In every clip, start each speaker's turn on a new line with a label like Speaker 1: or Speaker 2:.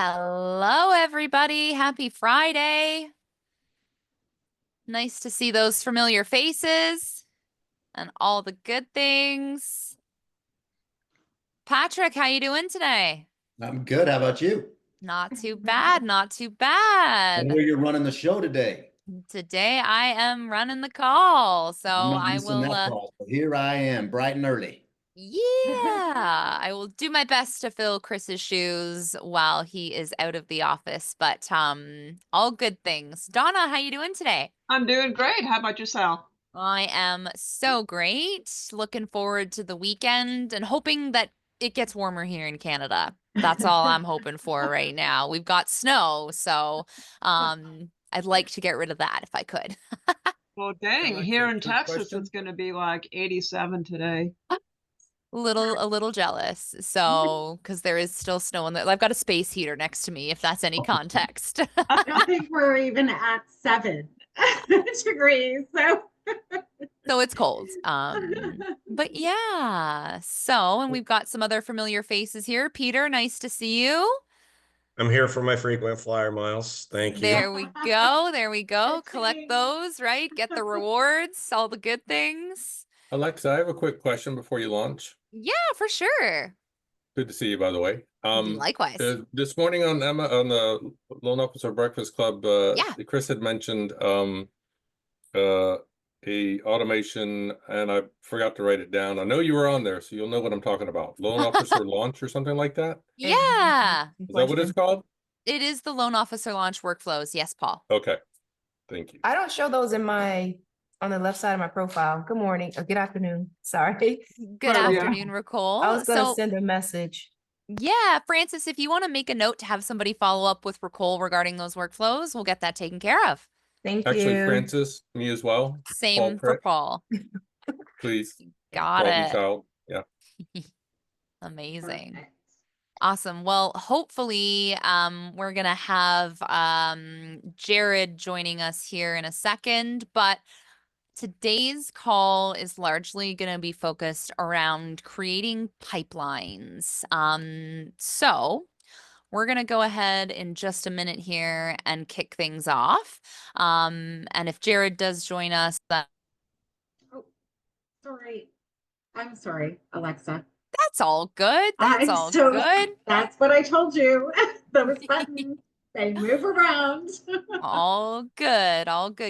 Speaker 1: Hello, everybody. Happy Friday. Nice to see those familiar faces and all the good things. Patrick, how you doing today?
Speaker 2: I'm good. How about you?
Speaker 1: Not too bad, not too
Speaker 2: I know
Speaker 1: bad.
Speaker 2: you're running the show today.
Speaker 1: Today I am running the call, so
Speaker 2: I'm not
Speaker 1: I
Speaker 2: missing
Speaker 1: will
Speaker 2: that call. So here I am, bright and early.
Speaker 1: yeah, I will do my best to fill Chris's shoes while he is out of the office, but all good things. Donna, how you doing today?
Speaker 3: I'm doing great. How about yourself?
Speaker 1: I am so great. Looking forward to the weekend and hoping that it gets warmer here in Canada. That's all I'm hoping for right now. We've got snow, so I'd like to get rid of that if I could.
Speaker 3: Well, dang, here
Speaker 4: Alexa,
Speaker 3: in
Speaker 4: quick
Speaker 3: Texas, it's
Speaker 4: question.
Speaker 3: going to be like 87 today.
Speaker 1: A little jealous. So, because there is still snow in there. I've got a space heater next to me, if that's any context.
Speaker 5: I don't think we're even at 7 degrees.
Speaker 1: So it's cold. But yeah. So, and we've got some other familiar faces here. Peter, nice to see you.
Speaker 4: I'm here for my frequent flyer miles. Thank you.
Speaker 1: There we go. There we go. Collect
Speaker 5: Ka-ching.
Speaker 1: those, right? Get the rewards, all the good things.
Speaker 6: Alexa, I have a quick question before you launch.
Speaker 1: Yeah, for sure.
Speaker 6: Good to see you, by the way.
Speaker 1: Likewise.
Speaker 6: This morning on the Loan Officer Breakfast Club,
Speaker 1: Yeah.
Speaker 6: Chris had mentioned uh a automation, and I forgot to write it down. I know you were on there, so you'll know what I'm talking about. Loan Officer Launch or something like that.
Speaker 1: Yeah.
Speaker 6: Is that what it's called?
Speaker 1: It is the loan officer launch workflows. Yes, Paul.
Speaker 6: Okay, thank you.
Speaker 7: I don't show those on the left side of my profile. Good morning or good afternoon. Sorry.
Speaker 1: Good
Speaker 3: Oh, yeah.
Speaker 1: afternoon, Ricole.
Speaker 7: I was gonna
Speaker 1: So,
Speaker 7: send a message.
Speaker 1: yeah, Francis, if you want to make a note to have somebody follow up with Ricole regarding those workflows, we'll get that taken care of.
Speaker 7: Thank
Speaker 6: Actually,
Speaker 7: you.
Speaker 6: Francis, me as well. Paul
Speaker 1: Same for
Speaker 6: Pritt,
Speaker 1: Paul.
Speaker 6: please.
Speaker 1: Got
Speaker 6: Call these
Speaker 1: it.
Speaker 6: out. Yeah.
Speaker 1: Amazing.
Speaker 5: Perfect.
Speaker 1: Awesome. Well, hopefully, we're gonna have Jared joining us here in a second, but today's call is largely gonna be focused around creating pipelines. So we're gonna go ahead in just a minute here and kick things off. And if Jared does join us,
Speaker 5: Oh, sorry. I'm sorry, Alexa.
Speaker 1: that's all good. That's all good.
Speaker 5: That's what I told you. Those buttons, they move around.
Speaker 1: All good,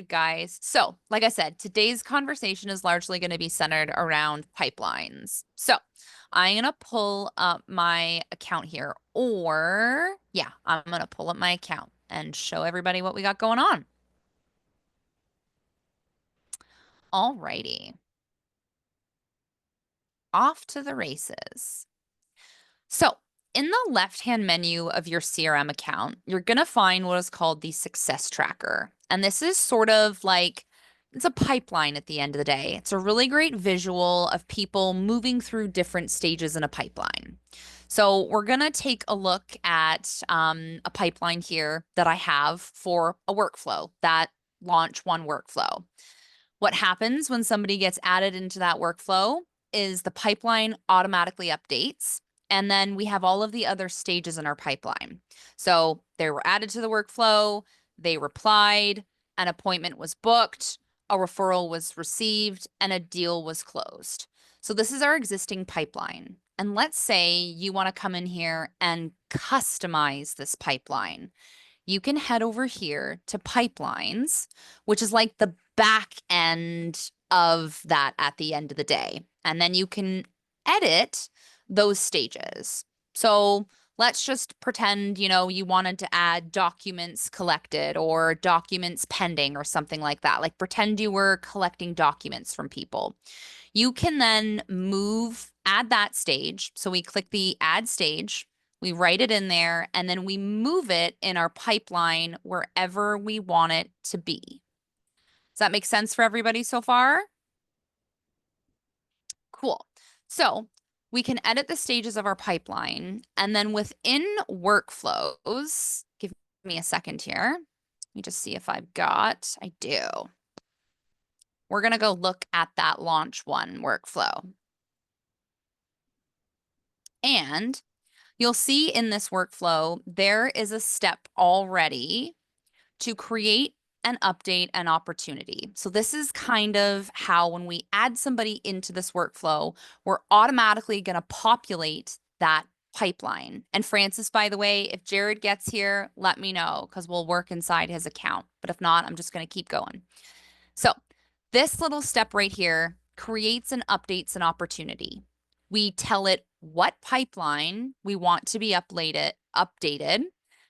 Speaker 1: guys. So, like I said, today's conversation is largely going to be centered around pipelines. So, I'm going to pull up my account here, or yeah, I'm going to pull up my account and show everybody what we got going on. Alrighty. Off to the races. So, in the left-hand menu of your CRM account, you're going to find what is called the success tracker. And this is sort of like, it's a pipeline at the end of the day. It's a really great visual of people moving through different stages in a pipeline. So we're going to take a look at a pipeline here that I have for a workflow, that launch one workflow. What happens when somebody gets added into that workflow is the pipeline automatically updates. And then we have all of the other stages in our pipeline. So they were added to the workflow, they replied, an appointment was booked, a referral was received, and a deal was closed. So this is our existing pipeline. And let's say you want to come in here and customize this pipeline. You can head over here to pipelines, which is like the back end of that at the end of the day. And then you can edit those stages. So let's just pretend, you wanted to add documents collected or documents pending or something like that. Like pretend you were collecting documents from people. You can then add that stage. So we click the add stage, we write it in there, and then we move it in our pipeline wherever we want it to be. Does that make sense for everybody so far? Cool. So we can edit the stages of our pipeline, and then within workflows, give me a second here. Let me just see if I do. We're going to go look at that launch one workflow. And You'll see in this workflow, there is a step already to create and update an opportunity. So this is kind of how when we add somebody into this workflow, we're automatically going to populate that pipeline. And Francis, by the way, if Jared gets here, let me know because we'll work inside his account. But if not, I'm just going to keep going. So this little step right here creates and updates an opportunity. We tell it what pipeline we want to be updated,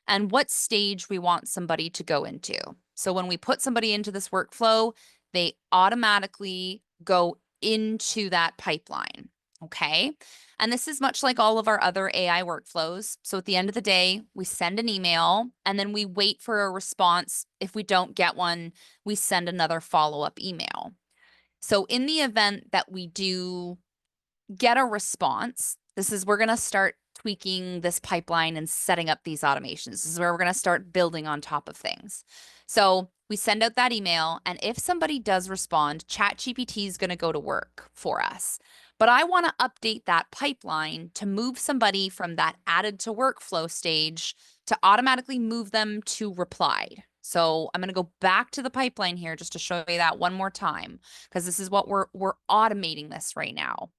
Speaker 1: and what stage we want somebody to go into. So when we put somebody into this workflow, they automatically go into that pipeline, okay? And this is much like all of our other AI workflows. So at the end of the day, we send an email and then we wait for a response. If we don't get one, we send another follow-up email. So in the event that we do get a response, we're going to start tweaking this pipeline and setting up these automations. This is where we're going to start building on top of things. So we send out that email, and if somebody does respond, ChatGPT is going to go to work for us. But I want to update that pipeline to move somebody from that added to workflow stage to automatically move them to replied. So I'm going to go back to the pipeline here just to show you that one more time, because this is what we're automating this right now.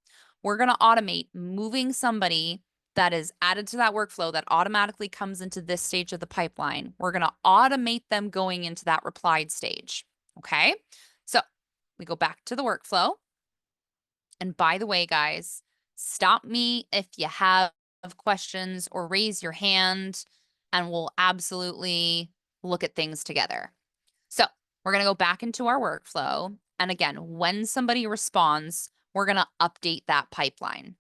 Speaker 1: We're going to automate moving somebody that is added to that workflow that automatically comes into this stage of the pipeline. We're going to automate them going into that replied stage. Okay. So we go back to the workflow. And by the way, guys, stop me if you have questions or raise your hand and we'll absolutely look at things together. So we're going to go back into our workflow. And again, when somebody responds, we're going to update that pipeline.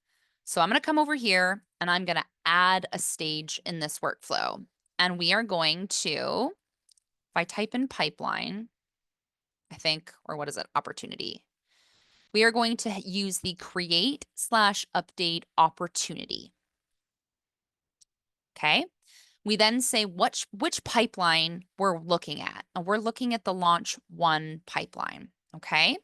Speaker 1: So I'm going to come over here and I'm going to add a stage in this workflow. And we are going to, if I type in pipeline, I think, or what is it, opportunity, we are going to use the create/update opportunity. Okay. We then say which pipeline we're looking at. And we're looking at the launch 1 pipeline. Okay.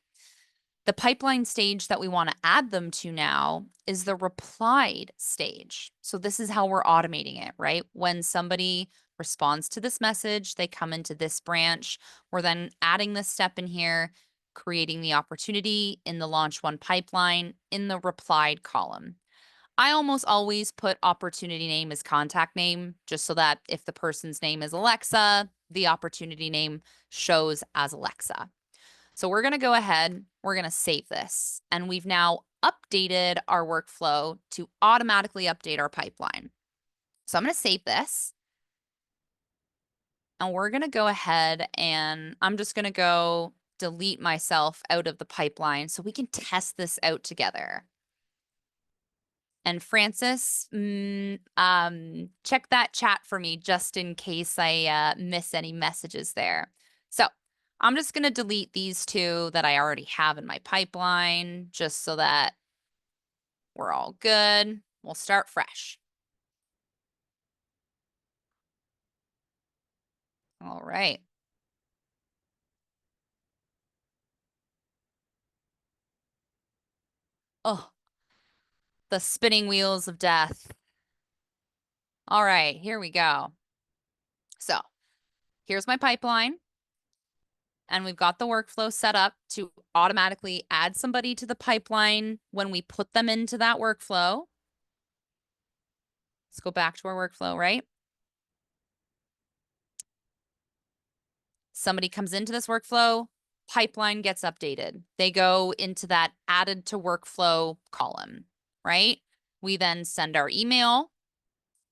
Speaker 1: The pipeline stage that we want to add them to now is the replied stage. So this is how we're automating it, right? When somebody responds to this message, they come into this branch. We're then adding this step in here, creating the opportunity in the launch 1 pipeline in the replied column. I almost always put opportunity name as contact name, just so that if the person's name is Alexa, the opportunity name shows as Alexa. So we're going to go ahead, we're going to save this, and we've now updated our workflow to automatically update our pipeline. So I'm going to save this, and we're going to go ahead and I'm just going to go delete myself out of the pipeline so we can test this out together. And Francis, check that chat for me just in case I miss any messages there. So I'm just going to delete these 2 that I already have in my pipeline just so that we're all good. We'll start fresh. All right. Oh, the spinning wheels of death. All right, here we go. So here's my pipeline. And we've got the workflow set up to automatically add somebody to the pipeline when we put them into that workflow. Let's go back to our workflow, right? Somebody comes into this workflow, pipeline gets updated. They go into that added to workflow column, right? We then send our email.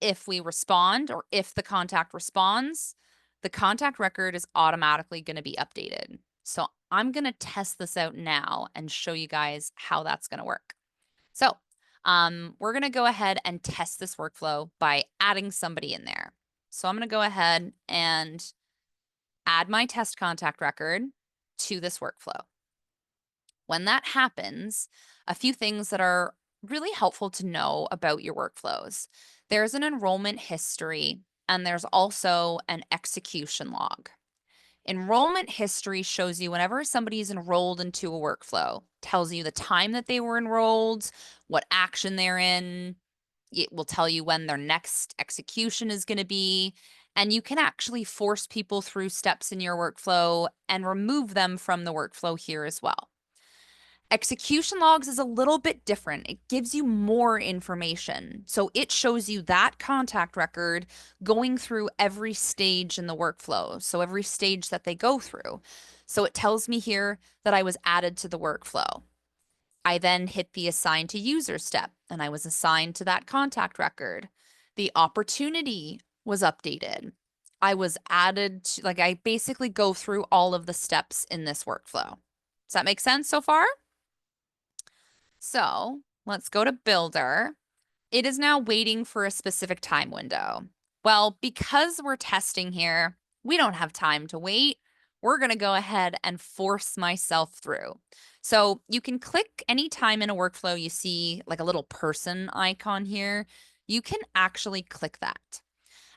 Speaker 1: If we respond or if the contact responds, the contact record is automatically going to be updated. So I'm going to test this out now and show you guys how that's going to work. So we're going to go ahead and test this workflow by adding somebody in there. So I'm going to go ahead and add my test contact record to this workflow. When that happens, a few things that are really helpful to know about your workflows. There's an enrollment history and there's also an execution log. Enrollment history shows you whenever somebody is enrolled into a workflow, tells you the time that they were enrolled, what action they're in, It will tell you when their next execution is going to be. And you can actually force people through steps in your workflow and remove them from the workflow here as well. Execution logs is a little bit different. It gives you more information. So it shows you that contact record going through every stage in the workflow. So every stage that they go through. So it tells me here that I was added to the workflow. I then hit the assign to user step and I was assigned to that contact record. The opportunity was updated. I was added to, like, I basically go through all of the steps in this workflow. Does that make sense so far? So let's go to Builder. It is now waiting for a specific time window. Well, because we're testing here, we don't have time to wait. We're going to go ahead and force myself through. So you can click any time in a workflow you see like a little person icon here. You can actually click that.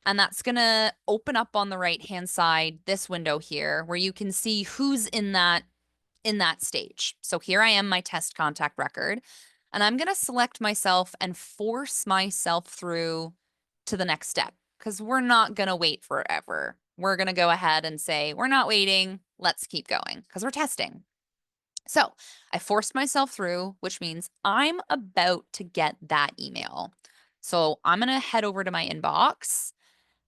Speaker 1: And that's going to open up on the right-hand side this window here where you can see who's in that stage. So here I am, my test contact record, and I'm going to select myself and force myself through to the next step because we're not going to wait forever. We're going to go ahead and say, we're not waiting. Let's keep going because we're testing. So I forced myself through, which means I'm about to get that email. So I'm going to head over to my inbox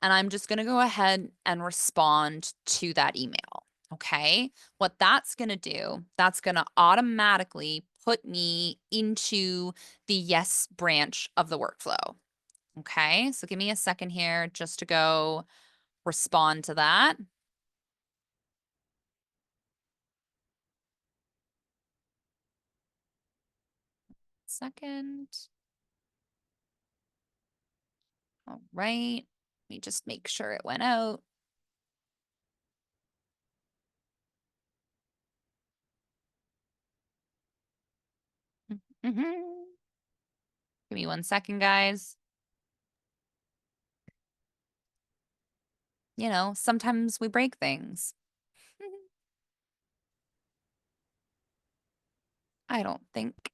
Speaker 1: and I'm just going to go ahead and respond to that email. Okay, what that's going to do, that's going to automatically put me into the yes branch of the workflow. Okay, so give me a second here just to go respond to that. Second. All right, let me just make sure it went out. Mm-hmm. Give me 1 second, guys. You know, sometimes we break things. I don't think.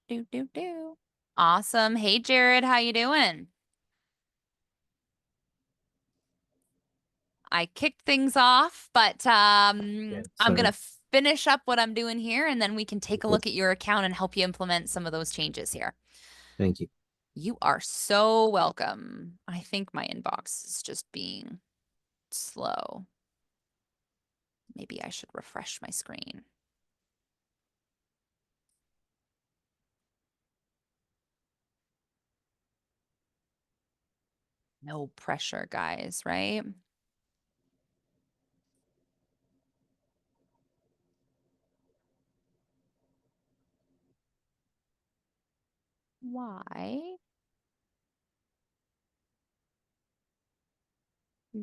Speaker 1: Do. Awesome. Hey, Jared, how you doing? I kicked things off, but I'm gonna finish up what I'm doing here, and then we can take a look at your account and help you implement some of those changes here.
Speaker 8: Thank you.
Speaker 1: You are so welcome. I think my inbox is just being slow. Maybe I should refresh my screen. No pressure, guys, right? Why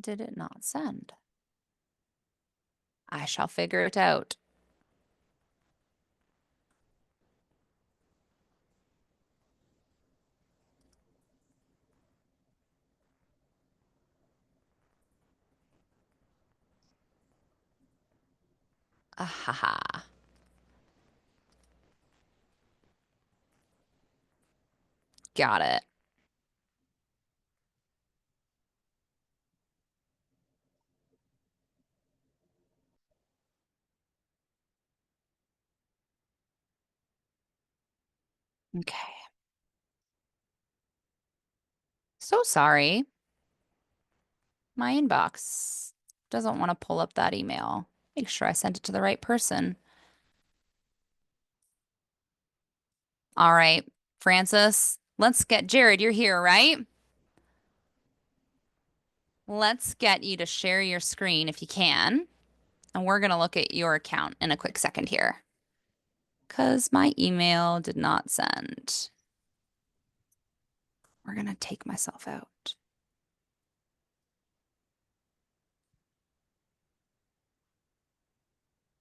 Speaker 1: did it not send? I shall figure it out. Ahaha. Got it. Okay. So sorry. My inbox doesn't want to pull up that email. Make sure I sent it to the right person. All right, Francis, let's get Jared, you're here, right? Let's get you to share your screen if you can. And we're going to look at your account in a quick second here. Because my email did not send. We're going to take myself out.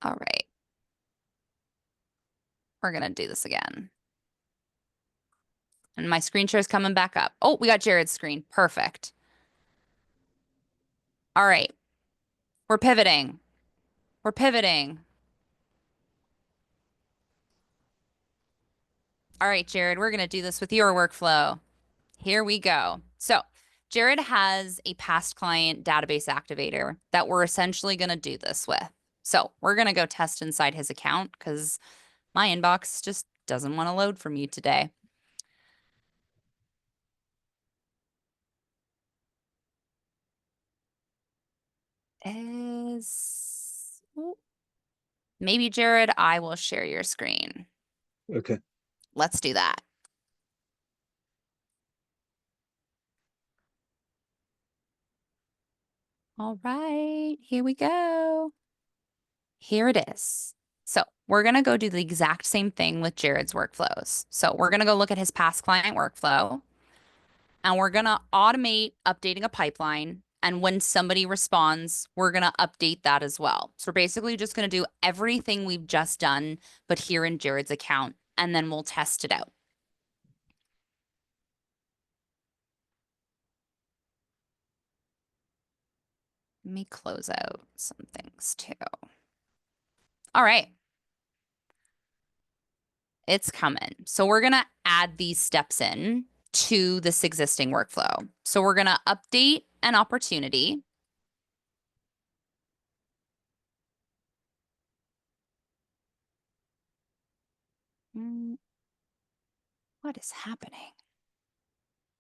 Speaker 1: All right. We're going to do this again. And my screen share is coming back up. Oh, we got Jared's screen. Perfect. All right. We're pivoting. We're pivoting. All right, Jared, we're going to do this with your workflow. Here we go. So Jared has a past client database activator that we're essentially going to do this with. So we're going to go test inside his account because my inbox just doesn't want to load for me today. Maybe Jared, I will share your screen.
Speaker 8: Okay.
Speaker 1: Let's do that. All right, here we go. Here it is. So we're going to go do the exact same thing with Jared's workflows. So we're going to go look at his past client workflow and we're going to automate updating a pipeline. And when somebody responds, we're going to update that as well. So we're basically just going to do everything we've just done, but here in Jared's account, and then we'll test it out. Let me close out some things too. All right. It's coming. So we're going to add these steps in to this existing workflow. So we're going to update an opportunity. What is happening?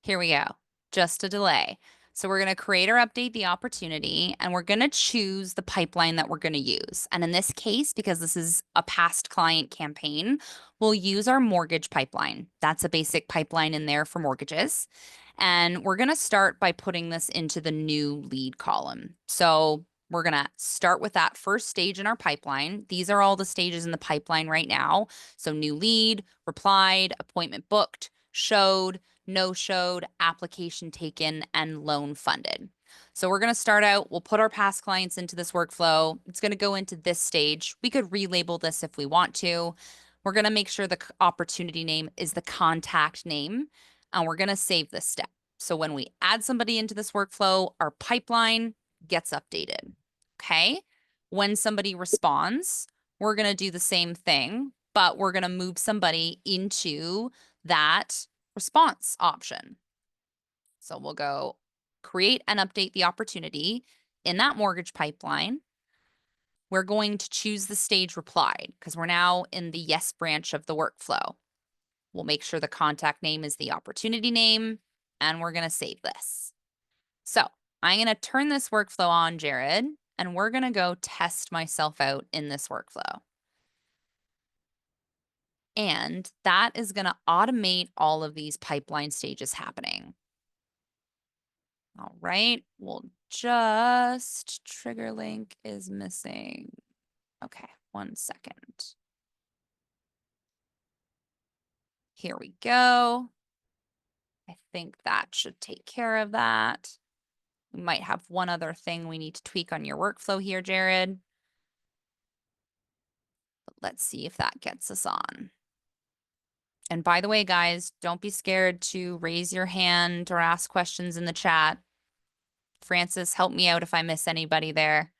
Speaker 1: Here we go. Just a delay. So we're going to create or update the opportunity and we're going to choose the pipeline that we're going to use. And in this case, because this is a past client campaign, we'll use our mortgage pipeline. That's a basic pipeline in there for mortgages. And we're going to start by putting this into the new lead column. So we're going to start with that first stage in our pipeline. These are all the stages in the pipeline right now. So new lead, replied, appointment booked, showed, no showed, application taken, and loan funded. So we're going to start out, we'll put our past clients into this workflow. It's going to go into this stage. We could relabel this if we want to. We're going to make sure the opportunity name is the contact name, and we're going to save this step. So when we add somebody into this workflow, our pipeline gets updated. Okay. When somebody responds, we're going to do the same thing, but we're going to move somebody into that response option. So we'll go create and update the opportunity in that mortgage pipeline. We're going to choose the stage replied because we're now in the yes branch of the workflow. We'll make sure the contact name is the opportunity name, and we're going to save this. So I'm going to turn this workflow on, Jared, and we're going to go test myself out in this workflow. And that is going to automate all of these pipeline stages happening. All right, we'll just trigger link is missing. Okay, 1 second. Here we go. I think that should take care of that. We might have one other thing we need to tweak on your workflow here, Jared. But let's see if that gets us on. And by the way, guys, don't be scared to raise your hand or ask questions in the chat. Francis, help me out if I miss anybody there.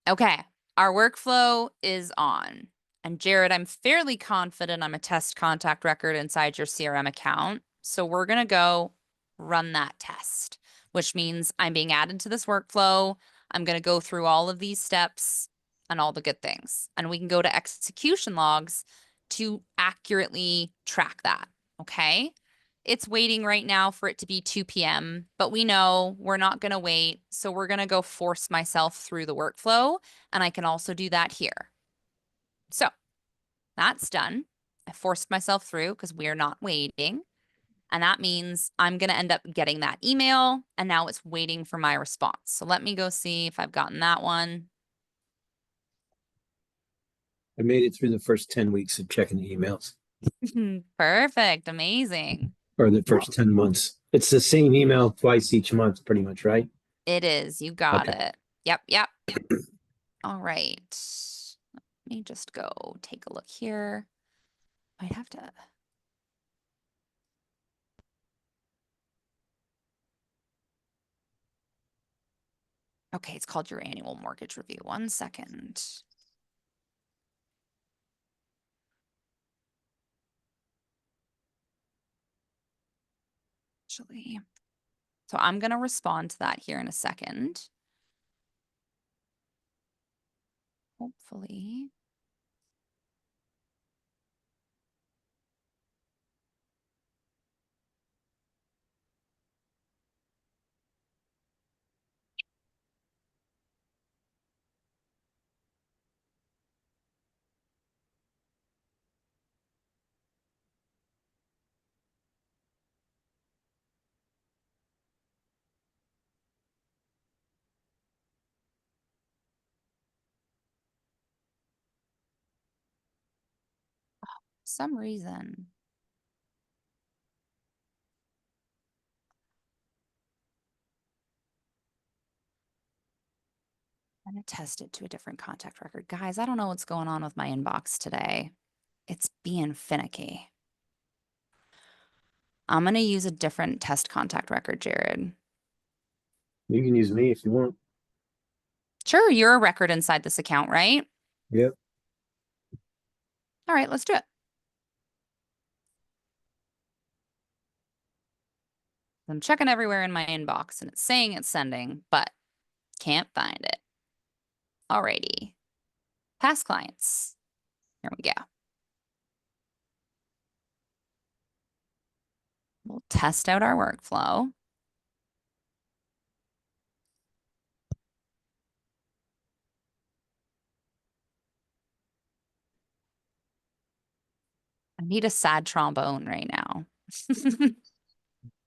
Speaker 1: Okay, our workflow is on. And Jared, I'm fairly confident I'm a test contact record inside your CRM account. So we're going to go run that test, which means I'm being added to this workflow. I'm going to go through all of these steps and all the good things. And we can go to execution logs to accurately track that. Okay. It's waiting right now for it to be 2 p.m., but we know we're not going to wait. So we're going to go force myself through the workflow. And I can also do that here. So that's done. I forced myself through because we're not waiting. And that means I'm going to end up getting that email. And now it's waiting for my response. So let me go see if I've gotten that one.
Speaker 8: I made it through the first 10 weeks of checking the emails,
Speaker 1: Perfect. Amazing.
Speaker 8: or the first 10 months. It's the same email twice each month, pretty much, right?
Speaker 1: It is. You got
Speaker 8: Okay.
Speaker 1: it. Yep. Yep. All right. Let me just go take a look here. Might have to. Okay, it's called your annual mortgage review. 1 second. actually. So I'm going to respond to that here in a second. Hopefully. Some reason. I'm going to test it to a different contact record. Guys, I don't know what's going on with my inbox today. It's being finicky. I'm going to use a different test contact record, Jared.
Speaker 8: You can use me if you want.
Speaker 1: Sure, you're a record inside this account, right?
Speaker 8: Yep.
Speaker 1: All right, let's do it. I'm checking everywhere in my inbox and it's saying it's sending, but can't find it. Alrighty. Past clients. Here we go. We'll test out our workflow. I need a sad trombone right now.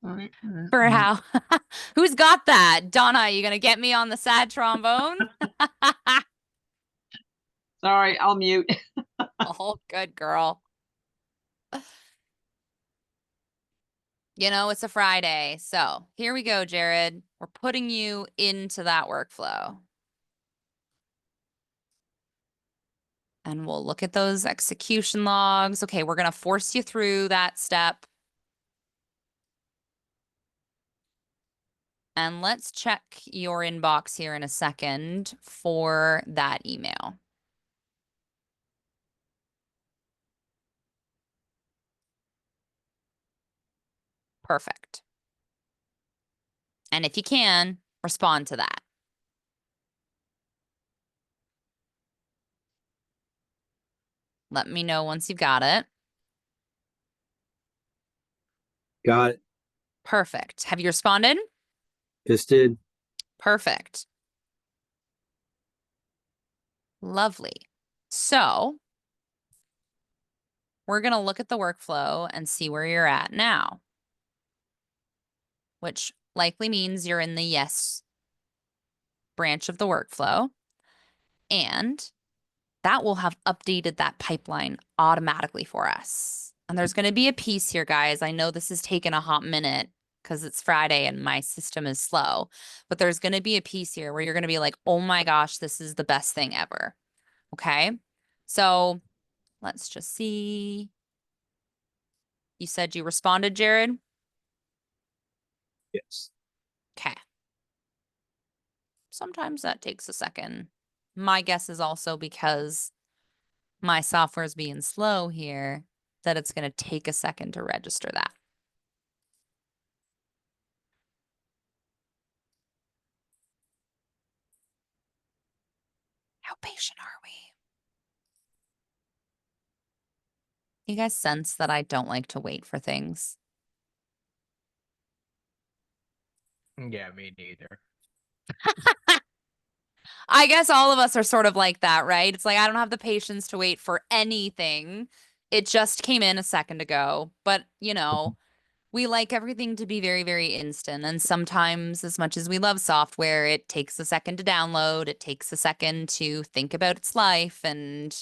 Speaker 3: All right, all right,
Speaker 1: For
Speaker 3: all right.
Speaker 1: how? Who's got that? Donna, you gonna get me on the sad trombone?
Speaker 3: Sorry, I'll mute.
Speaker 1: Oh, good girl. You know, it's a Friday. So here we go, Jared. We're putting you into that workflow. And we'll look at those execution logs. Okay, we're going to force you through that step. And let's check your inbox here in a second for that email. Perfect. And if you can, respond to that. Let me know once you've got it.
Speaker 8: Got it.
Speaker 1: Perfect. Have you responded?
Speaker 8: Just did.
Speaker 1: Perfect. Lovely. So we're going to look at the workflow and see where you're at now, which likely means you're in the yes branch of the workflow. And that will have updated that pipeline automatically for us. And there's going to be a piece here, guys. I know this has taken a hot minute because it's Friday and my system is slow, but there's going to be a piece here where you're going to be like, oh my gosh, this is the best thing ever. Okay. So let's just see. You said you responded, Jared?
Speaker 8: Yes.
Speaker 1: Okay. Sometimes that takes a second. My guess is also because my software is being slow here, that it's going to take a second to register that. How patient are we? You guys sense that I don't like to wait for things.
Speaker 9: Yeah, me neither.
Speaker 1: I guess all of us are sort of like that, right? It's like, I don't have the patience to wait for anything. It just came in a second ago, but you know, we like everything to be very, very instant. And sometimes, as much as we love software, it takes a second to download. It takes a second to think about its life and,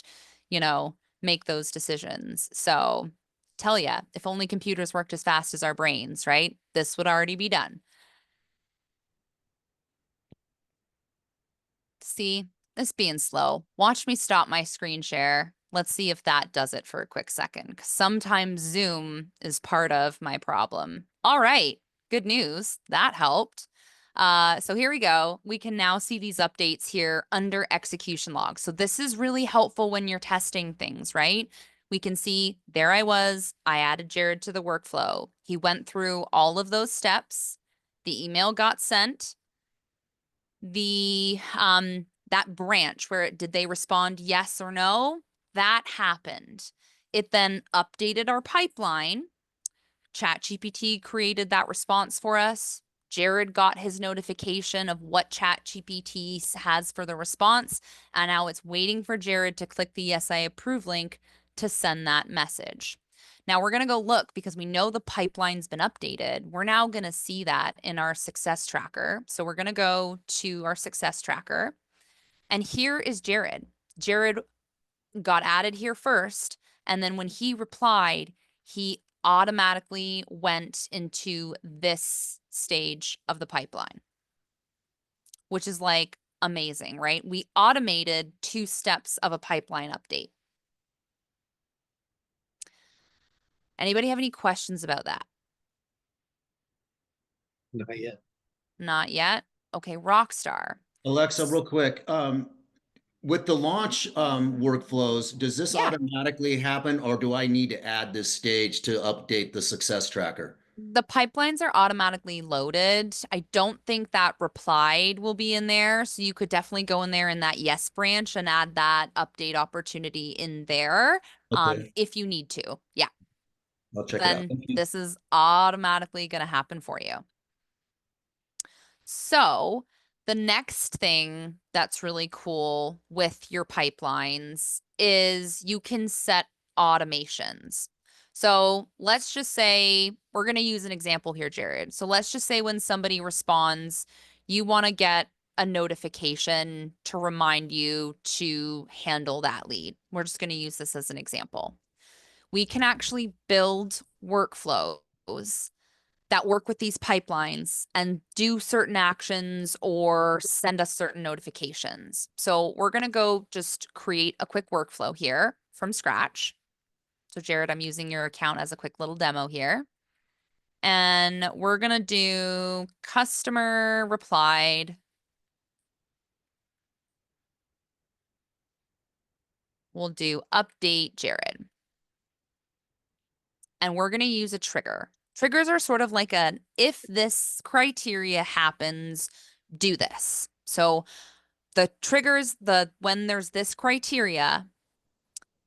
Speaker 1: you know, make those decisions. So tell ya, if only computers worked as fast as our brains, right? This would already be done. See, this being slow. Watch me stop my screen share. Let's see if that does it for a quick second. 'Cause sometimes Zoom is part of my problem. All right, good news. That helped. So here we go. We can now see these updates here under execution log. So this is really helpful when you're testing things, right? We can see there I was. I added Jared to the workflow. He went through all of those steps. The email got sent. The that branch where did they respond yes or no? That happened. It then updated our pipeline. ChatGPT created that response for us. Jared got his notification of what ChatGPT has for the response, and now it's waiting for Jared to click the yes, I approve link to send that message. Now we're going to go look because we know the pipeline's been updated. We're now going to see that in our success tracker. So we're going to go to our success tracker, and here is Jared. Jared got added here first, and then when he replied, he automatically went into this stage of the pipeline, which is like amazing, right? We automated 2 steps of a pipeline update. Anybody have any questions about that?
Speaker 8: Not yet.
Speaker 1: Not yet. Okay, Rockstar.
Speaker 2: Alexa, real quick, with the launch workflows, does this
Speaker 1: Yeah.
Speaker 2: automatically happen, or do I need to add this stage to update the success tracker?
Speaker 1: The pipelines are automatically loaded. I don't think that replied will be in there. So you could definitely go in there in that yes branch and add that update opportunity in there
Speaker 2: Okay.
Speaker 1: if you need to. Yeah.
Speaker 2: I'll check it out.
Speaker 1: Then
Speaker 2: Thank you.
Speaker 1: this is automatically going to happen for you. So the next thing that's really cool with your pipelines is you can set automations. So let's just say, we're going to use an example here, Jared. So let's just say when somebody responds, you want to get a notification to remind you to handle that lead. We're just going to use this as an example. We can actually build workflows that work with these pipelines and do certain actions or send us certain notifications. So we're going to go just create a quick workflow here from scratch. So Jared, I'm using your account as a quick little demo here. And we're going to do customer replied. We'll do update Jared. And we're going to use a trigger. Triggers are sort of like an if this criteria happens, do this. So the triggers, when there's this criteria,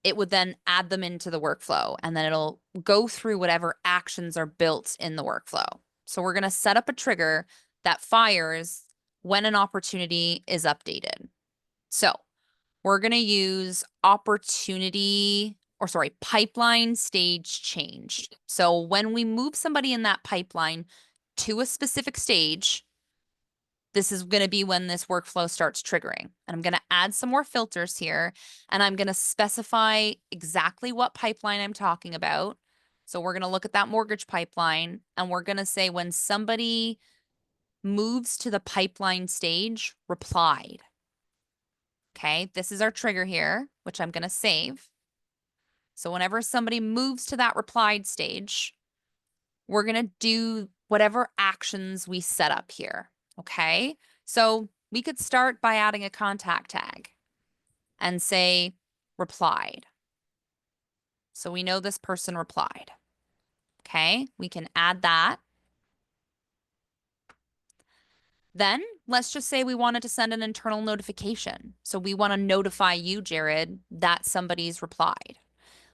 Speaker 1: it would then add them into the workflow, and then it'll go through whatever actions are built in the workflow. So we're going to set up a trigger that fires when an opportunity is updated. So we're going to use pipeline stage changed. So when we move somebody in that pipeline to a specific stage, this is going to be when this workflow starts triggering. And I'm going to add some more filters here, and I'm going to specify exactly what pipeline I'm talking about. So we're going to look at that mortgage pipeline, and we're going to say when somebody moves to the pipeline stage, replied. Okay, this is our trigger here, which I'm going to save. So whenever somebody moves to that replied stage, we're going to do whatever actions we set up here. Okay, so we could start by adding a contact tag and say replied. So we know this person replied. Okay, we can add that. Then let's just say we wanted to send an internal notification. So we want to notify you, Jared, that somebody's replied.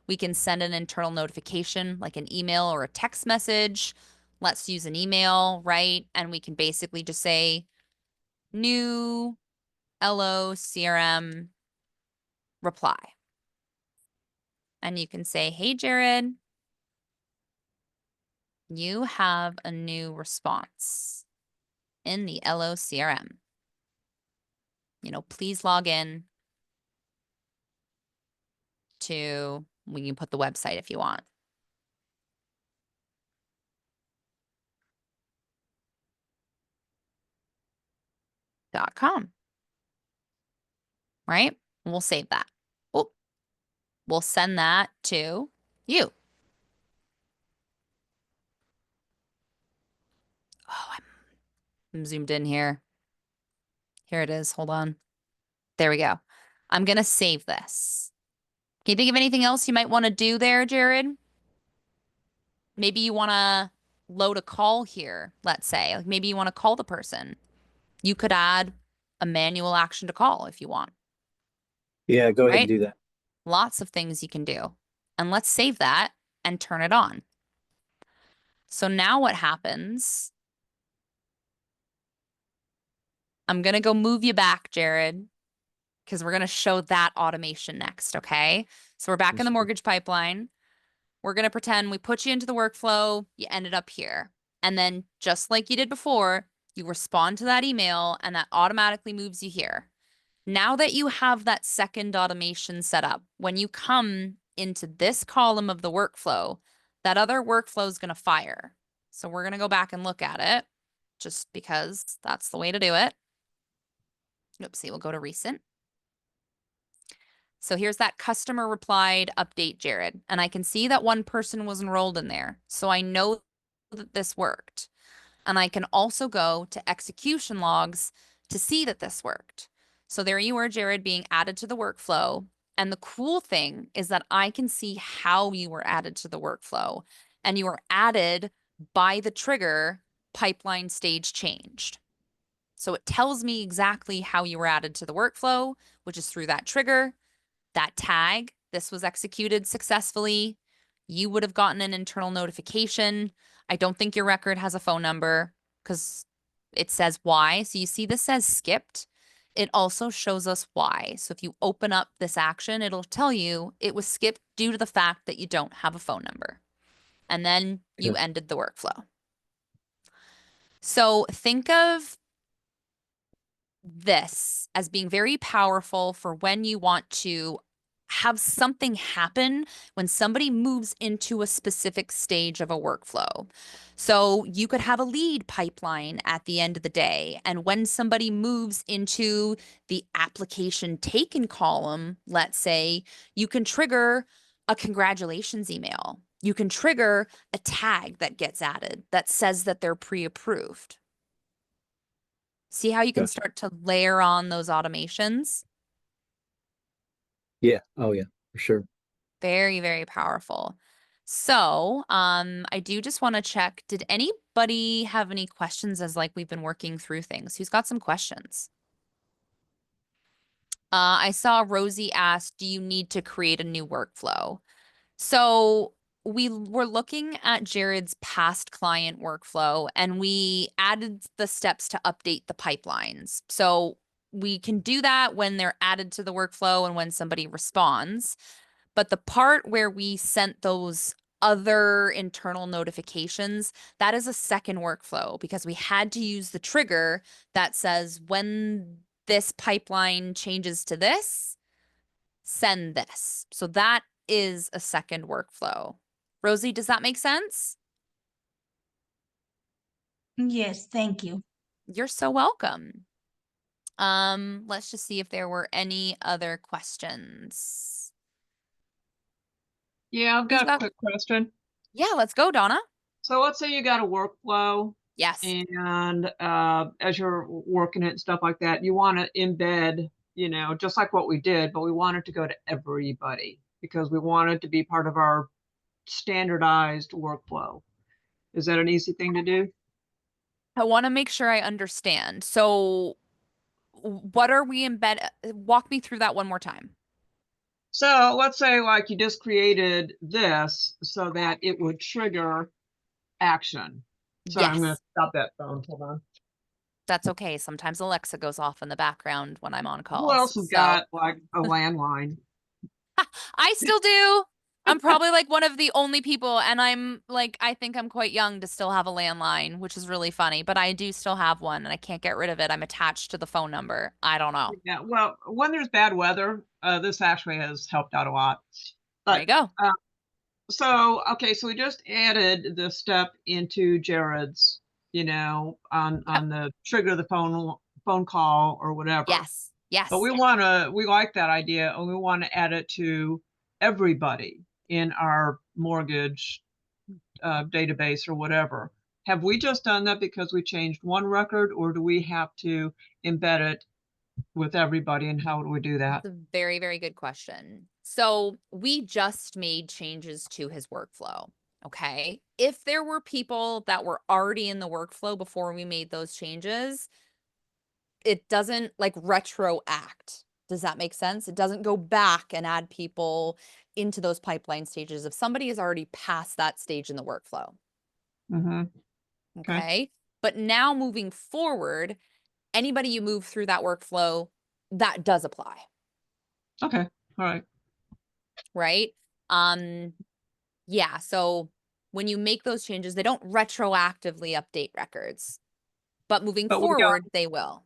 Speaker 1: We can send an internal notification like an email or a text message. Let's use an email, right? And we can basically just say new LO CRM reply. And you can say, hey, Jared, you have a new response in the LO CRM. Please log in to, we can put the website if you want. .com. Right? We'll save that. Oh, we'll send that to you. Oh, I'm zoomed in here. Here it is. Hold on. There we go. I'm going to save this. Can you think of anything else you might want to do there, Jared? Maybe you want to load a call here, let's say. Like maybe you want to call the person. You could add a manual action to call if you want,
Speaker 8: Yeah, go ahead and
Speaker 1: right?
Speaker 8: do that.
Speaker 1: Lots of things you can do. And let's save that and turn it on. So now what happens? I'm going to go move you back, Jared, because we're going to show that automation next, okay? So we're back in the mortgage pipeline. We're going to pretend we put you into the workflow, you ended up here. And then just like you did before, you respond to that email and that automatically moves you here. Now that you have that second automation set up, when you come into this column of the workflow, that other workflow is going to fire. So we're going to go back and look at it just because that's the way to do it. Oopsie, we'll go to recent. So here's that customer replied update, Jared. And I can see that one person was enrolled in there. So I know that this worked. And I can also go to execution logs to see that this worked. So there you are, Jared, being added to the workflow. And the cool thing is that I can see how you were added to the workflow. And you were added by the trigger pipeline stage changed. So it tells me exactly how you were added to the workflow, which is through that trigger, that tag. This was executed successfully. You would have gotten an internal notification. I don't think your record has a phone number because it says why. So you see this says skipped. It also shows us why. So if you open up this action, it'll tell you it was skipped due to the fact that you don't have a phone number. And then you ended the workflow. So think of this as being very powerful for when you want to have something happen when somebody moves into a specific stage of a workflow. So you could have a lead pipeline at the end of the day. And when somebody moves into the application taken column, let's say, you can trigger a congratulations email. You can trigger a tag that gets added that says that they're pre-approved. See how you can start to layer on those automations?
Speaker 8: Yeah. Oh, yeah, for sure.
Speaker 1: Very, very powerful. So, I do just want to check, did anybody have any questions as like we've been working through things? Who's got some questions? I saw Rosie asked, do you need to create a new workflow? So we were looking at Jared's past client workflow and we added the steps to update the pipelines. So we can do that when they're added to the workflow and when somebody responds. But the part where we sent those other internal notifications, that is a second workflow because we had to use the trigger that says when this pipeline changes to this, send this. So that is a second workflow. Rosie, does that make sense?
Speaker 5: Yes, thank you.
Speaker 1: You're so welcome. Let's just see if there were any other questions.
Speaker 3: Yeah, I've got a quick question.
Speaker 1: Yeah, let's go, Donna.
Speaker 3: So let's say you got a workflow.
Speaker 1: Yes.
Speaker 3: And as you're working it and stuff like that, you want to embed, just like what we did, but we want it to go to everybody because we want it to be part of our standardized workflow. Is that an easy thing to do?
Speaker 1: I want to make sure I understand. So what are we walk me through that one more time.
Speaker 3: So let's say like you just created this so that it would trigger action. So I'm going to stop that phone. Hold on.
Speaker 1: That's okay. Sometimes Alexa goes off in the background when I'm on calls.
Speaker 3: Who else has got like a landline?
Speaker 1: I still do. I'm probably like one of the only people, and I'm like, I think I'm quite young to still have a landline, which is really funny, but I do still have one and I can't get rid of it. I'm attached to the phone number. I don't know.
Speaker 3: Yeah, well, when there's bad weather, this actually has helped out a lot. But,
Speaker 1: there you go.
Speaker 3: Okay, so we just added this step into Jared's, on the trigger the phone call or whatever.
Speaker 1: Yes. Yes.
Speaker 3: But we like that idea and we want to add it to everybody in our mortgage database or whatever. Have we just done that because we changed one record, or do we have to embed it with everybody, and how do we do that?
Speaker 1: That's a very, very good question. So we just made changes to his workflow. Okay. If there were people that were already in the workflow before we made those changes, it doesn't like retroact. Does that make sense? It doesn't go back and add people into those pipeline stages if somebody is already past that stage in the workflow.
Speaker 3: Mm-hmm. Okay.
Speaker 1: Okay. But now moving forward, anybody you move through that workflow, that does apply.
Speaker 3: Okay. All right.
Speaker 1: Right? Yeah, so when you make those changes, they don't retroactively update records, but moving
Speaker 3: But we got,
Speaker 1: forward, they will.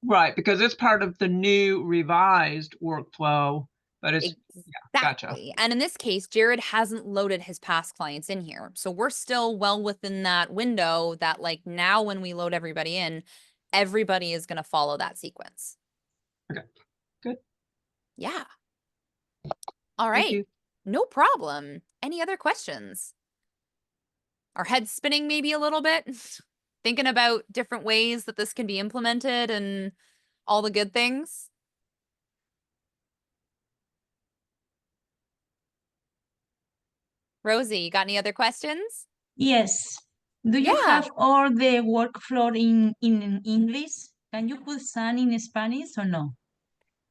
Speaker 3: right, because it's part of the new revised workflow, but it's, yeah, gotcha.
Speaker 1: Exactly. And in this case, Jared hasn't loaded his past clients in here. So we're still well within that window that like now when we load everybody in, everybody is going to follow that sequence.
Speaker 3: Okay, good.
Speaker 1: Yeah. All
Speaker 3: Thank
Speaker 1: right.
Speaker 3: you.
Speaker 1: No problem. Any other questions? Our heads spinning maybe a little bit, thinking about different ways that this can be implemented and all the good things. Rosie, you got any other questions?
Speaker 10: Yes. Do you
Speaker 1: Yeah.
Speaker 10: have all the workflow in English? Can you put some in Spanish or no?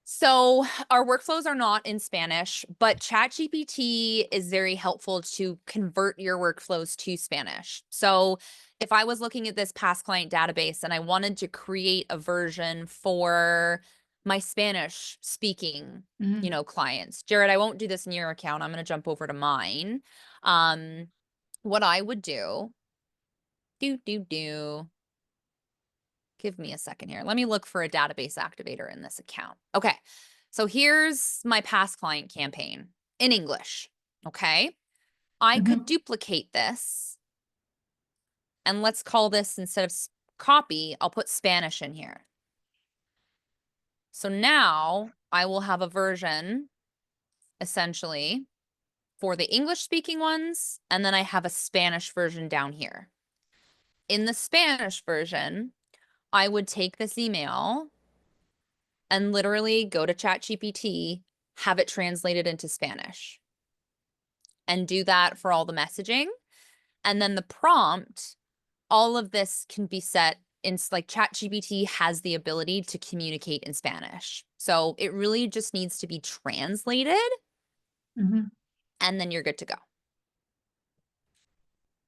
Speaker 1: So our workflows are not in Spanish, but ChatGPT is very helpful to convert your workflows to Spanish. So if I was looking at this past client database and I wanted to create a version for my Spanish speaking,
Speaker 10: Mhm.
Speaker 1: clients, Jared, I won't do this in your account. I'm going to jump over to mine. What I would do, give me a second here. Let me look for a database activator in this account. Okay. So here's my past client campaign in English. Okay. I could duplicate this and let's call this instead of copy, I'll put Spanish in here. So now I will have a version essentially for the English speaking ones. And then I have a Spanish version down here. In the Spanish version, I would take this email and literally go to ChatGPT, have it translated into Spanish, and do that for all the messaging. And then the prompt, all of this can be set in like ChatGPT has the ability to communicate in Spanish. So it really just needs to be translated and then you're good to go.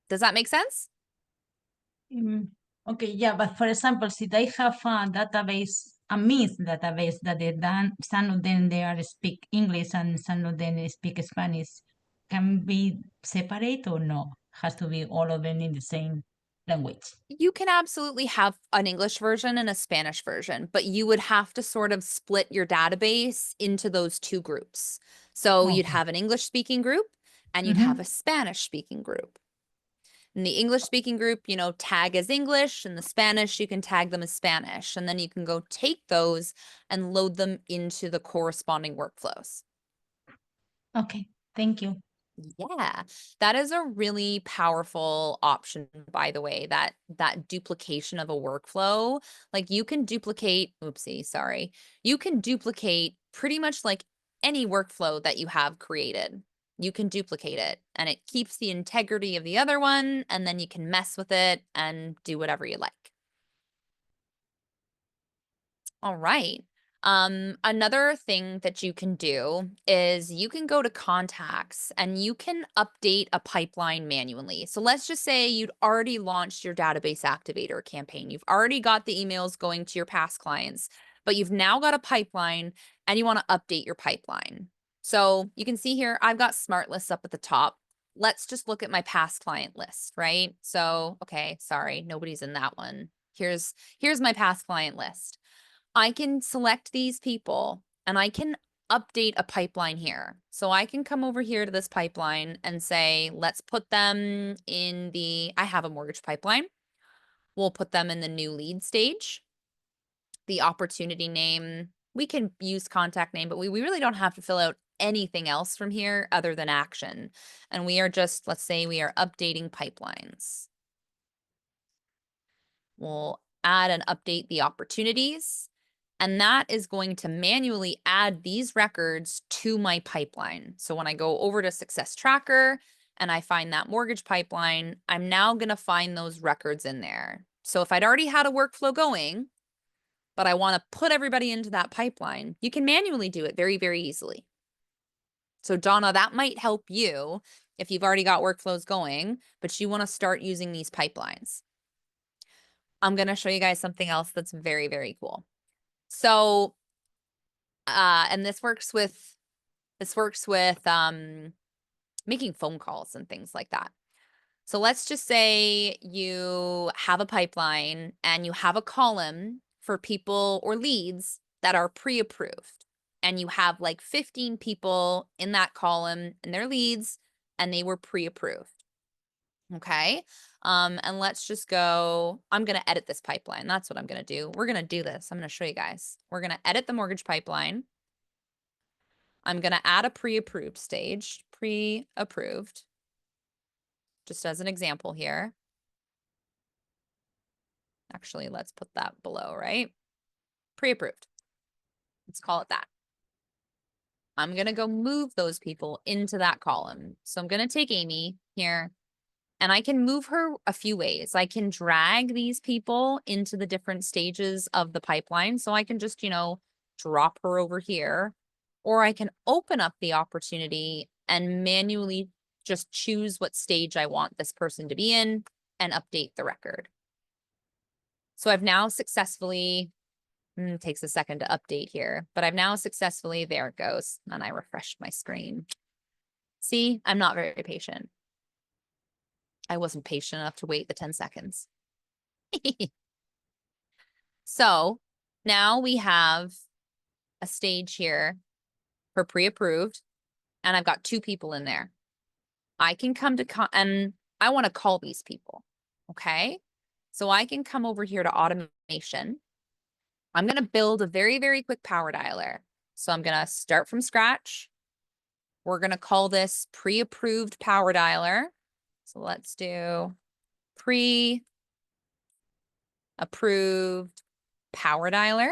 Speaker 1: Does that make sense?
Speaker 10: Okay, yeah, but for example, if they have a database, a mixed database that they done, some of them they are speak English and some of them they speak Spanish, can be separate or no? Has to be all of them in the same language.
Speaker 1: You can absolutely have an English version and a Spanish version, but you would have to sort of split your database into those two groups. So you'd have an English speaking group and you'd have a Spanish speaking group. In the English speaking group, tag as English, and the Spanish, you can tag them as Spanish. And then you can go take those and load them into the corresponding workflows.
Speaker 10: Okay, thank you.
Speaker 1: Yeah, that is a really powerful option, by the way, that duplication of a workflow. Like you can duplicate, you can duplicate pretty much like any workflow that you have created. You can duplicate it and it keeps the integrity of the other one, and then you can mess with it and do whatever you like. All right. Another thing that you can do is you can go to contacts and you can update a pipeline manually. So let's just say you'd already launched your database activator campaign. You've already got the emails going to your past clients, but you've now got a pipeline and you want to update your pipeline. So you can see here, I've got smart lists up at the top. Let's just look at my past client list, right? So, okay, sorry, nobody's in that one. Here's my past client list. I can select these people and I can update a pipeline here. So I can come over here to this pipeline and say, let's put them in I have a mortgage pipeline. We'll put them in the new lead stage. The opportunity name, we can use contact name, but we really don't have to fill out anything else from here other than action. And we are just, let's say we are updating pipelines. We'll add and update the opportunities. And that is going to manually add these records to my pipeline. So when I go over to Success Tracker and I find that mortgage pipeline, I'm now going to find those records in there. So if I'd already had a workflow going, but I want to put everybody into that pipeline, you can manually do it very, very easily. So Donna, that might help you if you've already got workflows going, but you want to start using these pipelines. I'm going to show you guys something else that's very, very cool. So, and this works with making phone calls and things like that. So let's just say you have a pipeline and you have a column for people or leads that are pre-approved. And you have like 15 people in that column and their leads, and they were pre-approved. Okay. And let's just go, I'm going to edit this pipeline. That's what I'm going to do. We're going to do this. I'm going to show you guys. We're going to edit the mortgage pipeline. I'm going to add a pre-approved stage, pre-approved, just as an example here. Actually, let's put that below, right? Pre-approved. Let's call it that. I'm going to go move those people into that column. So I'm going to take Amy here, and I can move her a few ways. I can drag these people into the different stages of the pipeline. So I can just, you know, drop her over here, or I can open up the opportunity and manually just choose what stage I want this person to be in and update the record. So I've now successfully, it takes a second to update here, but I've now successfully, there it goes. And I refreshed my screen. See, I'm not very patient. I wasn't patient enough to wait the 10 seconds. So now we have a stage here for pre-approved, and I've got 2 people in there. I can come to, and I want to call these people, okay? So I can come over here to automation. I'm going to build a very, very quick power dialer. So I'm going to start from scratch. We're going to call this pre-approved power dialer. So let's do pre-approved power dialer.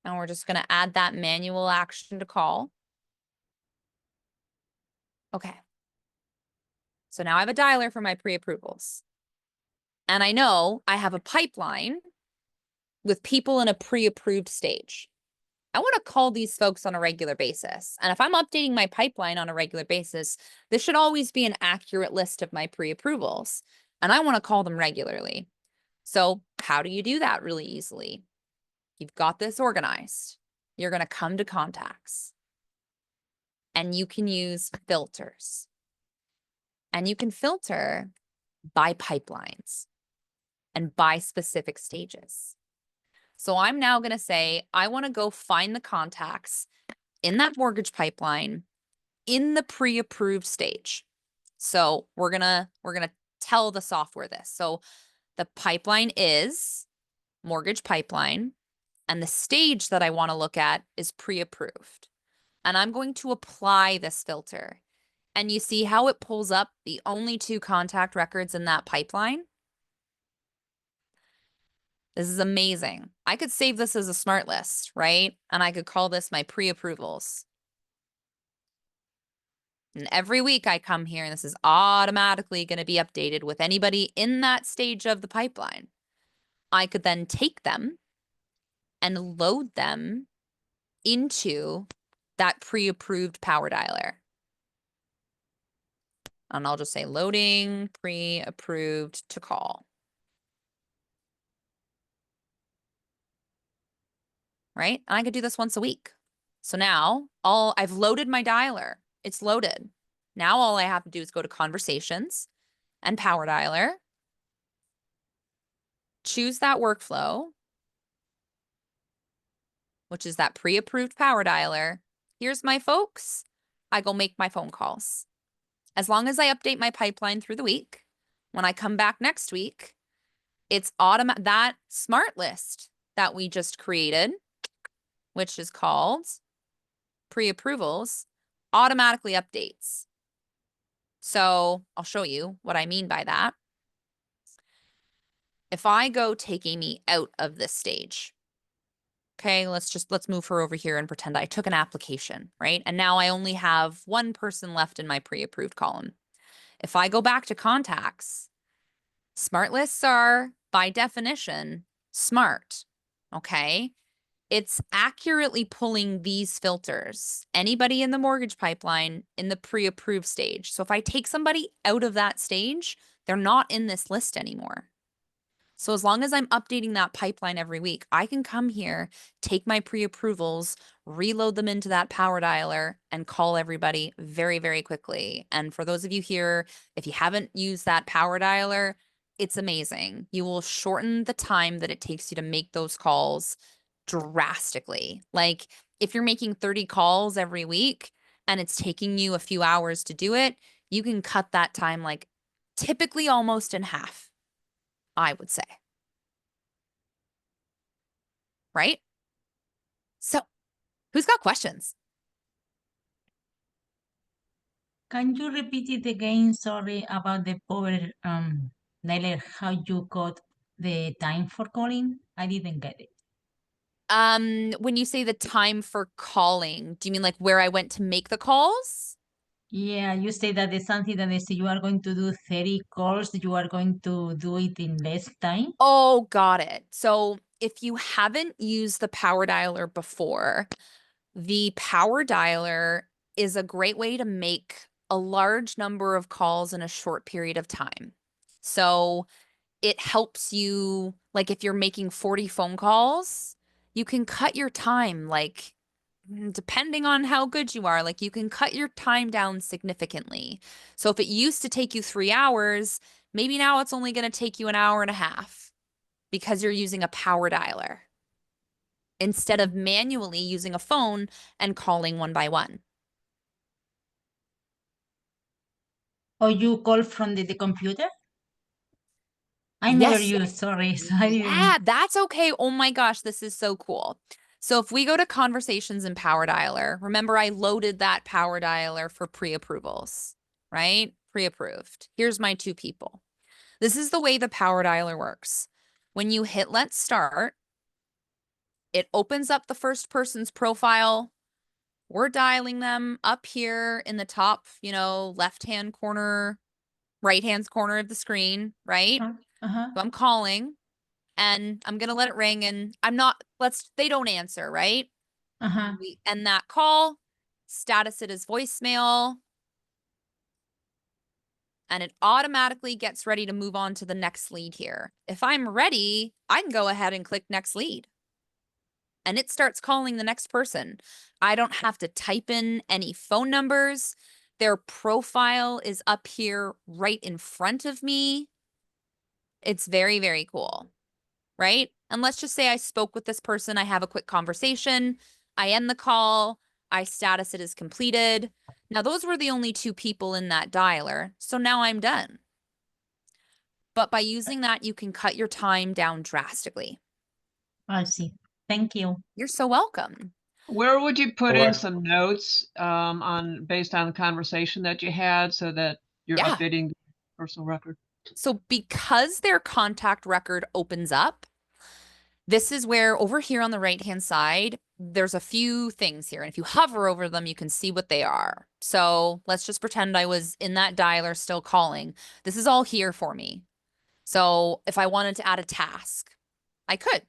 Speaker 1: And we're just going to add that manual action to call. Okay. So now I have a dialer for my pre-approvals. And I know I have a pipeline with people in a pre-approved stage. I want to call these folks on a regular basis. And if I'm updating my pipeline on a regular basis, this should always be an accurate list of my pre-approvals. And I want to call them regularly. So how do you do that really easily? You've got this organized. You're going to come to contacts. And you can use filters. And you can filter by pipelines and by specific stages. So I'm now going to say, I want to go find the contacts in that mortgage pipeline in the pre-approved stage. So we're going to tell the software this. So the pipeline is mortgage pipeline, and the stage that I want to look at is pre-approved. And I'm going to apply this filter. And you see how it pulls up the only 2 contact records in that pipeline? This is amazing. I could save this as a smart list, right? And I could call this my pre-approvals. And every week I come here and this is automatically going to be updated with anybody in that stage of the pipeline. I could then take them and load them into that pre-approved power dialer. And I'll just say loading pre-approved to call. Right? And I could do this once a week. So now I've loaded my dialer. It's loaded. Now all I have to do is go to conversations and power dialer, choose that workflow, which is that pre-approved power dialer. Here's my folks. I go make my phone calls. As long as I update my pipeline through the week, when I come back next week, it's automatic. That smart list that we just created, which is called pre-approvals, automatically updates. So I'll show you what I mean by that. if I go take Amy out of this stage, okay, let's move her over here and pretend I took an application, right? And now I only have one person left in my pre-approved column. If I go back to contacts, smart lists are, by definition, smart, okay? It's accurately pulling these filters. Anybody in the mortgage pipeline in the pre-approved stage. So if I take somebody out of that stage, they're not in this list anymore. So as long as I'm updating that pipeline every week, I can come here, take my pre-approvals, reload them into that power dialer, and call everybody very, very quickly. And for those of you here, if you haven't used that power dialer, it's amazing. You will shorten the time that it takes you to make those calls drastically. Like if you're making 30 calls every week and it's taking you a few hours to do it, you can cut that time like typically almost in half, I would say. Right? So, who's got questions?
Speaker 10: Can you repeat it again? Sorry about the power dialer, how you got the time for calling? I didn't get it.
Speaker 1: When you say the time for calling, do you mean like where I went to make the calls?
Speaker 10: Yeah, you say that there's something that they say you are going to do 30 calls, you are going to do it in less time.
Speaker 1: Oh, got it. So if you haven't used the power dialer before, the power dialer is a great way to make a large number of calls in a short period of time. So it helps you, like if you're making 40 phone calls, you can cut your time, like depending on how good you are, like you can cut your time down significantly. So if it used to take you 3 hours, maybe now it's only going to take you an hour and a half because you're using a power dialer instead of manually using a phone and calling one by one.
Speaker 10: Or you call from the computer? I never
Speaker 1: Yes.
Speaker 10: used, sorry. So I
Speaker 1: Yeah,
Speaker 10: didn't.
Speaker 1: that's okay. Oh my gosh, this is so cool. So if we go to conversations in Power Dialer, remember I loaded that Power Dialer for pre-approvals, right? Pre-approved. Here's my 2 people. This is the way the Power Dialer works. When you hit Let's Start, it opens up the first person's profile. We're dialing them up here in the top, left-hand corner, right-hand corner of the screen, right?
Speaker 10: Uh-huh.
Speaker 1: So I'm calling. And I'm gonna let it ring and they don't answer, right?
Speaker 10: Uh-huh.
Speaker 1: We end that call, status it as voicemail, and it automatically gets ready to move on to the next lead here. If I'm ready, I can go ahead and click next lead. And it starts calling the next person. I don't have to type in any phone numbers. Their profile is up here right in front of me. It's very, very cool. Right? And let's just say I spoke with this person, I have a quick conversation, I end the call, I status it as completed. Now, those were the only 2 people in that dialer, so now I'm done. But by using that, you can cut your time down drastically.
Speaker 10: I see. Thank you.
Speaker 1: You're so welcome.
Speaker 3: Where would you put
Speaker 4: Well,
Speaker 3: in some notes based on the conversation that you had so that you're
Speaker 1: Yeah.
Speaker 3: updating the personal record?
Speaker 1: So because their contact record opens up, this is where over here on the right-hand side, there's a few things here. And if you hover over them, you can see what they are. So let's just pretend I was in that dialer still calling. This is all here for me. So if I wanted to add a task, I could.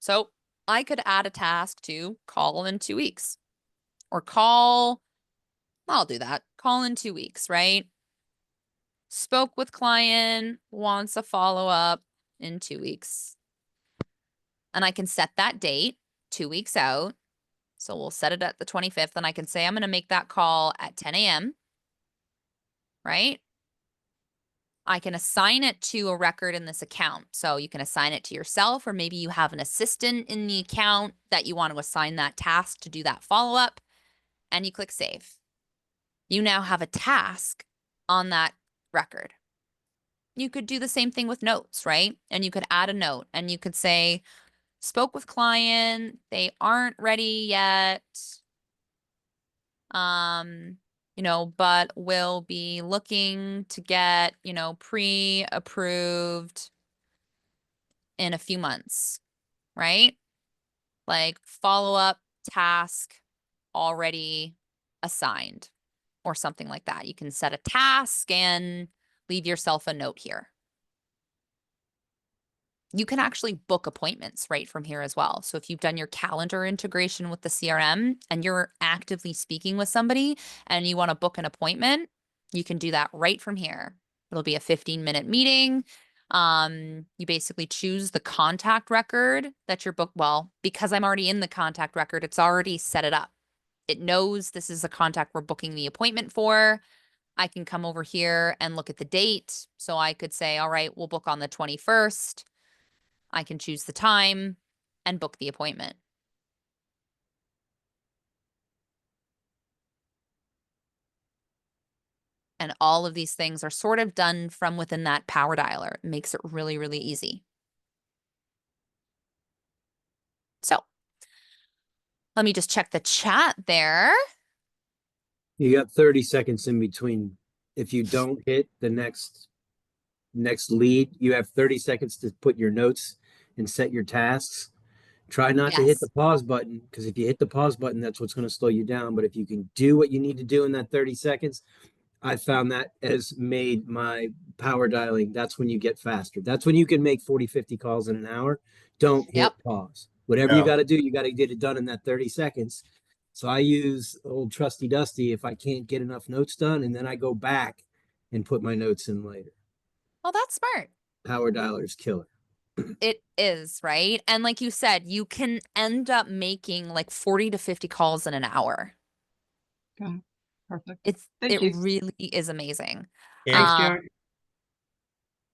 Speaker 1: So I could add a task to call in 2 weeks or I'll do that. Call in 2 weeks, right? Spoke with client, wants a follow-up in 2 weeks. And I can set that date 2 weeks out. So we'll set it at the 25th and I can say I'm going to make that call at 10 a.m. Right? I can assign it to a record in this account. So you can assign it to yourself, or maybe you have an assistant in the account that you want to assign that task to do that follow-up, and you click save. You now have a task on that record. You could do the same thing with notes, right? And you could add a note and you could say, spoke with client, they aren't ready yet. But we'll be looking to get, pre-approved in a few months, right? Like follow-up task already assigned or something like that. You can set a task and leave yourself a note here. You can actually book appointments right from here as well. So if you've done your calendar integration with the CRM and you're actively speaking with somebody and you want to book an appointment, you can do that right from here. It'll be a 15-minute meeting. You basically choose the contact record that you're booked. Well, because I'm already in the contact record, it's already set it up. It knows this is the contact we're booking the appointment for. I can come over here and look at the date. So I could say, all right, we'll book on the 21st. I can choose the time and book the appointment. And all of these things are sort of done from within that power dialer. It makes it really, really easy. So let me just check the chat there.
Speaker 8: You got 30 seconds in between. If you don't hit the next lead, you have 30 seconds to put your notes and set your tasks. Try not to hit the
Speaker 1: Yes.
Speaker 8: pause button, because if you hit the pause button, that's what's going to slow you down. But if you can do what you need to do in that 30 seconds, I found that has made my power dialing. That's when you get faster. That's when you can make 40, 50 calls in an hour. Don't hit
Speaker 1: Yep.
Speaker 8: pause. Whatever you
Speaker 4: Yeah.
Speaker 8: got to do, you got to get it done in that 30 seconds. So I use old trusty dusty if I can't get enough notes done, and then I go back and put my notes in later.
Speaker 1: Well, that's smart.
Speaker 8: Power dialer's killer.
Speaker 1: It is, right? And like you said, you can end up making like 40 to 50 calls in an hour.
Speaker 3: Okay, perfect.
Speaker 1: It
Speaker 3: Thank you.
Speaker 1: really is amazing.
Speaker 3: Thanks,
Speaker 4: And
Speaker 3: Jared.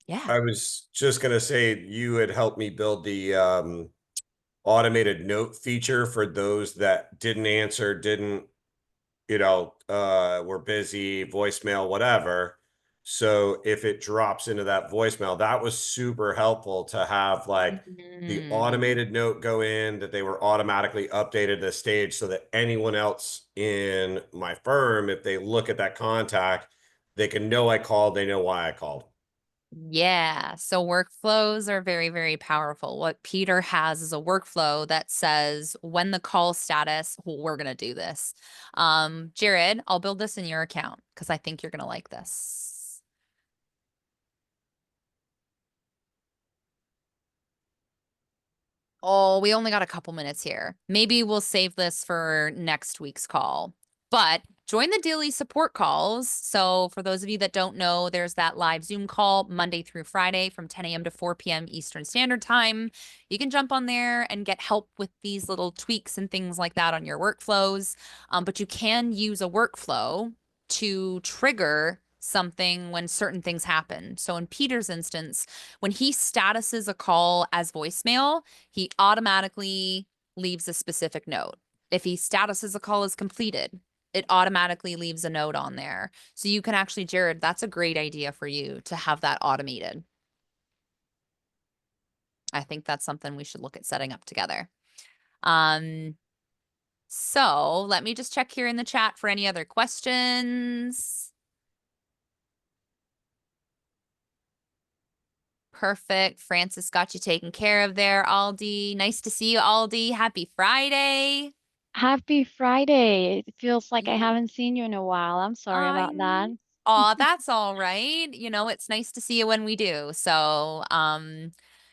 Speaker 1: Yeah.
Speaker 4: I was just gonna say you had helped me build the automated note feature for those that didn't answer, didn't, were busy, voicemail, whatever. So if it drops into that voicemail, that was super helpful to have like the automated note go in that they were automatically updated to the stage so that anyone else in my firm, if they look at that contact, they can know I called, they know why I called.
Speaker 1: Yeah, so workflows are very, very powerful. What Peter has is a workflow that says when the call status, we're going to do this. Jared, I'll build this in your account because I think you're going to like this. Oh, we only got a couple minutes here. Maybe we'll save this for next week's call. But join the daily support calls. So for those of you that don't know, there's that live Zoom call Monday through Friday from 10 a.m. to 4 p.m. Eastern Standard Time. You can jump on there and get help with these little tweaks and things like that on your workflows. But you can use a workflow to trigger something when certain things happen. So in Peter's instance, when he statuses a call as voicemail, he automatically leaves a specific note. If he statuses a call as completed, it automatically leaves a note on there. So you can actually, Jared, that's a great idea for you to have that automated. I think that's something we should look at setting up together. So let me just check here in the chat for any other questions. Perfect. Francis got you taken care of there, Aldi. Nice to see you, Aldi. Happy Friday.
Speaker 11: Happy Friday. It feels like I
Speaker 1: Yeah.
Speaker 11: haven't seen you in a while. I'm sorry about that.
Speaker 1: Oh, that's all right. You know, it's nice to see you when we do. So,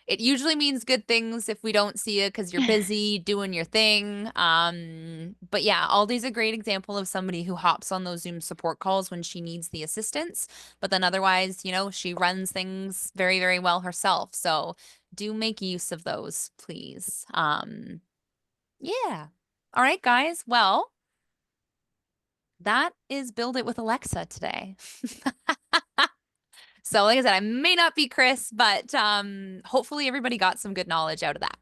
Speaker 1: it usually means good things if we don't see you because you're busy doing your thing. But yeah, Aldi's a great example of somebody who hops on those Zoom support calls when she needs the assistance. But then otherwise, you know, she runs things very, very well herself. So do make use of those, please. Yeah. All right, guys. Well, that is Build It with Alexa today. So like I said, I may not be Chris, but hopefully everybody got some good knowledge out of that.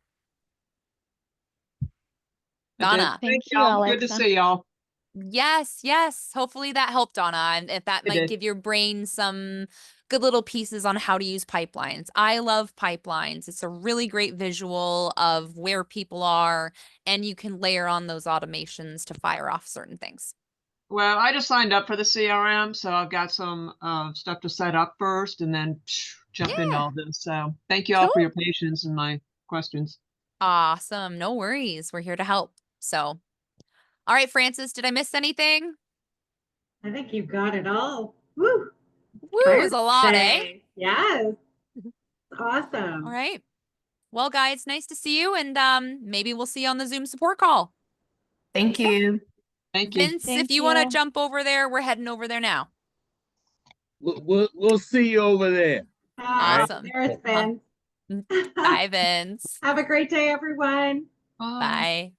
Speaker 1: Donna.
Speaker 3: Thank
Speaker 11: Thank you,
Speaker 3: y'all. Good to
Speaker 11: Alexa.
Speaker 3: see y'all.
Speaker 1: Yes, yes. Hopefully that helped, Donna. And if that
Speaker 3: It
Speaker 1: might
Speaker 3: did.
Speaker 1: give your brain some good little pieces on how to use pipelines. I love pipelines. It's a really great visual of where people are, and you can layer on those automations to fire off certain things.
Speaker 3: Well, I just signed up for the CRM, so I've got some stuff to set up first and then jump into
Speaker 1: Yeah.
Speaker 3: all this. So thank you all for
Speaker 1: Cool.
Speaker 3: your patience and my questions.
Speaker 1: Awesome. No worries. We're here to help. So, all right, Francis, did I miss anything?
Speaker 5: I think you got it all. Woo!
Speaker 1: Woo, it was a lot, eh?
Speaker 5: Perfect. Yes. Awesome.
Speaker 1: All right. Well, guys, nice to see you, and maybe we'll see you on the Zoom support call.
Speaker 7: Thank you.
Speaker 3: Thank you.
Speaker 1: Vince, if
Speaker 11: Thank
Speaker 1: you want to
Speaker 11: you.
Speaker 1: jump over there, we're heading over there now.
Speaker 12: We'll see you over there.
Speaker 1: Awesome.
Speaker 5: There's Ben.
Speaker 1: Bye, Vince.
Speaker 5: Have a great day, everyone.
Speaker 3: Bye.
Speaker 1: Bye.